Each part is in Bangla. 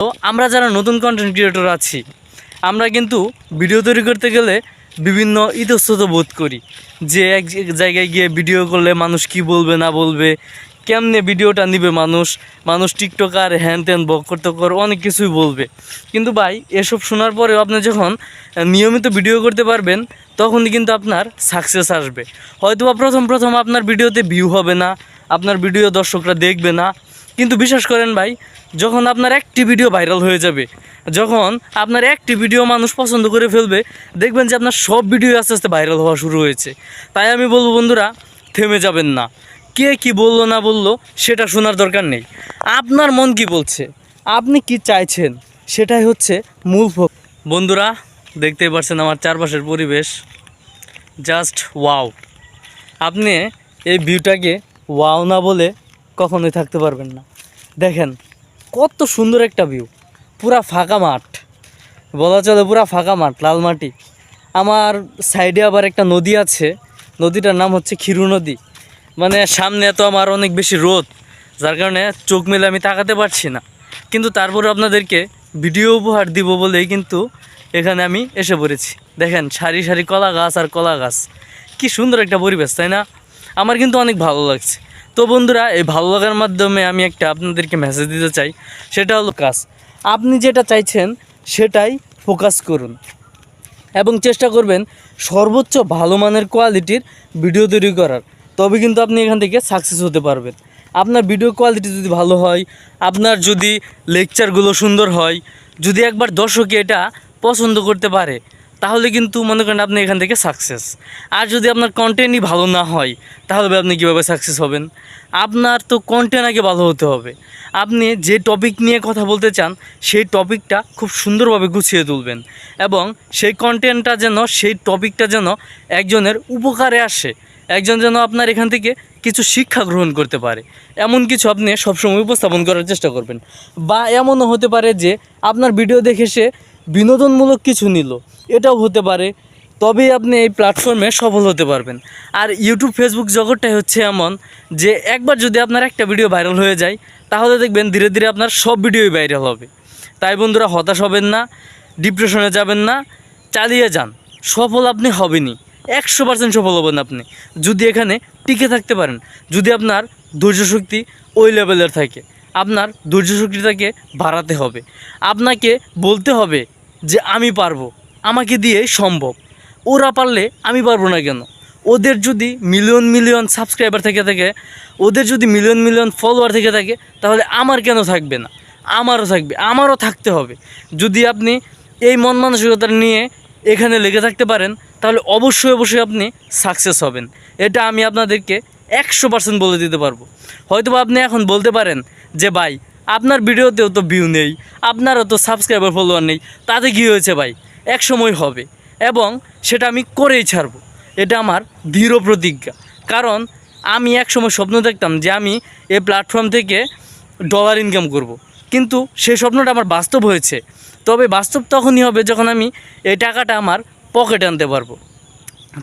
তো আমরা যারা নতুন কন্টেন্ট ক্রিয়েটর আছি, আমরা কিন্তু ভিডিও তৈরি করতে গেলে বিভিন্ন ইতস্তত বোধ করি যে এক জায়গায় গিয়ে ভিডিও করলে মানুষ কি বলবে না বলবে, কেমনে ভিডিওটা নিবে মানুষ টিকটকার হ্যান ত্যান বকর অনেক কিছুই বলবে। কিন্তু ভাই এসব শোনার পরেও আপনি যখন নিয়মিত ভিডিও করতে পারবেন তখনই কিন্তু আপনার সাকসেস আসবে। হয়তোবা প্রথম আপনার ভিডিওতে ভিউ হবে না, আপনার ভিডিও দর্শকরা দেখবে না, কিন্তু বিশ্বাস করেন ভাই, যখন আপনার একটি ভিডিও ভাইরাল হয়ে যাবে, যখন আপনার একটি ভিডিও মানুষ পছন্দ করে ফেলবে, দেখবেন যে আপনার সব ভিডিও আস্তে আস্তে ভাইরাল হওয়া শুরু হয়েছে। তাই আমি বলবো বন্ধুরা, থেমে যাবেন না। কে কি বললো না বললো সেটা শোনার দরকার নেই। আপনার মন কি বলছে, আপনি কি চাইছেন, সেটাই হচ্ছে মূল ফোকাস। বন্ধুরা, দেখতেই পাচ্ছেন আমার চারপাশের পরিবেশ, জাস্ট ওয়াও। আপনি এই ভিউটাকে ওয়াও না বলে কখনোই থাকতে পারবেন না। দেখেন কত সুন্দর একটা ভিউ, পুরা ফাঁকা মাঠ, বলা চলে পুরা ফাঁকা মাঠ, লাল মাটি। আমার সাইডে আবার একটা নদী আছে, নদীটার নাম হচ্ছে ক্ষীরু নদী। মানে সামনে তো আমার অনেক বেশি রোদ, যার কারণে চোখ মেলে আমি তাকাতে পারছি না, কিন্তু তারপরে আপনাদেরকে ভিডিও উপহার দিব বলেই কিন্তু এখানে আমি এসে পড়েছি। দেখেন সারি সারি কলা গাছ আর কলা গাছ, কি সুন্দর একটা পরিবেশ, তাই না? আমার কিন্তু অনেক ভালো লাগছে। তো বন্ধুরা, এই ভালো লাগার মাধ্যমে আমি একটা আপনাদেরকে মেসেজ দিতে চাই, সেটা হলো কাজ। আপনি যেটা চাইছেন সেটাই ফোকাস করুন এবং চেষ্টা করবেন সর্বোচ্চ ভালো মানের কোয়ালিটির ভিডিও তৈরি করার, তবে কিন্তু আপনি এখান থেকে সাকসেস হতে পারবেন। আপনার ভিডিও কোয়ালিটি যদি ভালো হয়, আপনার যদি লেকচারগুলো সুন্দর হয়, যদি একবার দর্শকে এটা পছন্দ করতে পারে, তাহলে কিন্তু মনে করেন আপনি এখান থেকে সাকসেস। আর যদি আপনার কন্টেন্টই ভালো না হয়, তাহলে আপনি কীভাবে সাকসেস হবেন? আপনার তো কন্টেন্ট আগে ভালো হতে হবে। আপনি যে টপিক নিয়ে কথা বলতে চান সেই টপিকটা খুব সুন্দরভাবে গুছিয়ে তুলবেন এবং সেই কন্টেন্টটা যেন, সেই টপিকটা যেন একজনের উপকারে আসে, একজন যেন আপনার এখান থেকে কিছু শিক্ষা গ্রহণ করতে পারে, এমন কিছু আপনি সবসময় উপস্থাপন করার চেষ্টা করবেন। বা এমনও হতে পারে যে আপনার ভিডিও দেখে সে বিনোদনমূলক কিছু নিল, এটাও হতে পারে। তবেই আপনি এই প্ল্যাটফর্মে সফল হতে পারবেন। আর ইউটিউব ফেসবুক জগৎটাই হচ্ছে এমন যে একবার যদি আপনার একটা ভিডিও ভাইরাল হয়ে যায়, তাহলে দেখবেন ধীরে ধীরে আপনার সব ভিডিওই ভাইরাল হবে। তাই বন্ধুরা, হতাশ হবেন না, ডিপ্রেশনে যাবেন না, চালিয়ে যান। সফল আপনি হবেনই, 100% সফল হবেন আপনি যদি এখানে টিকে থাকতে পারেন। যদি আপনার ধৈর্য শক্তি ওই লেভেলের থাকে, আপনার ধৈর্য শক্তিটাকে বাড়াতে হবে। আপনাকে বলতে হবে যে আমি পারবো, আমাকে দিয়ে সম্ভব। ওরা পারলে আমি পারবো না কেন? ওদের যদি মিলিয়ন মিলিয়ন সাবস্ক্রাইবার থেকে থাকে, ওদের যদি মিলিয়ন মিলিয়ন ফলোয়ার থেকে থাকে, তাহলে আমার কেন থাকবে না? আমারও থাকবে, আমারও থাকতে হবে। যদি আপনি এই মন মানসিকতা নিয়ে এখানে লেগে থাকতে পারেন, তাহলে অবশ্যই আপনি সাকসেস হবেন। এটা আমি আপনাদেরকে 100% বলে দিতে পারবো। হয়তো আপনি এখন বলতে পারেন যে ভাই, আপনার ভিডিওতেও তো ভিউ নেই, আপনারও তো সাবস্ক্রাইবার ফলোয়ার নেই, তাতে কী হয়েছে ভাই? এক সময় হবে এবং সেটা আমি করেই ছাড়বো। এটা আমার দৃঢ় প্রতিজ্ঞা। কারণ আমি এক সময় স্বপ্ন দেখতাম যে আমি এই প্ল্যাটফর্ম থেকে ডলার ইনকাম করব, কিন্তু সেই স্বপ্নটা আমার বাস্তব হয়েছে। তবে বাস্তব তখনই হবে যখন আমি এই টাকাটা আমার পকেটে আনতে পারবো।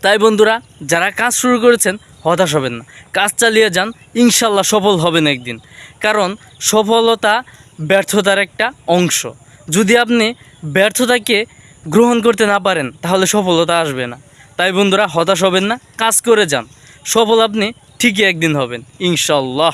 তাই বন্ধুরা, যারা কাজ শুরু করেছেন হতাশ হবেন না, কাজ চালিয়ে যান, ইনশাল্লাহ সফল হবেন একদিন। কারণ সফলতা ব্যর্থতার একটা অংশ। যদি আপনি ব্যর্থতাকে গ্রহণ করতে না পারেন, তাহলে সফলতা আসবে না। তাই বন্ধুরা, হতাশ হবেন না, কাজ করে যান, সফল আপনি ঠিকই একদিন হবেন ইনশাল্লাহ।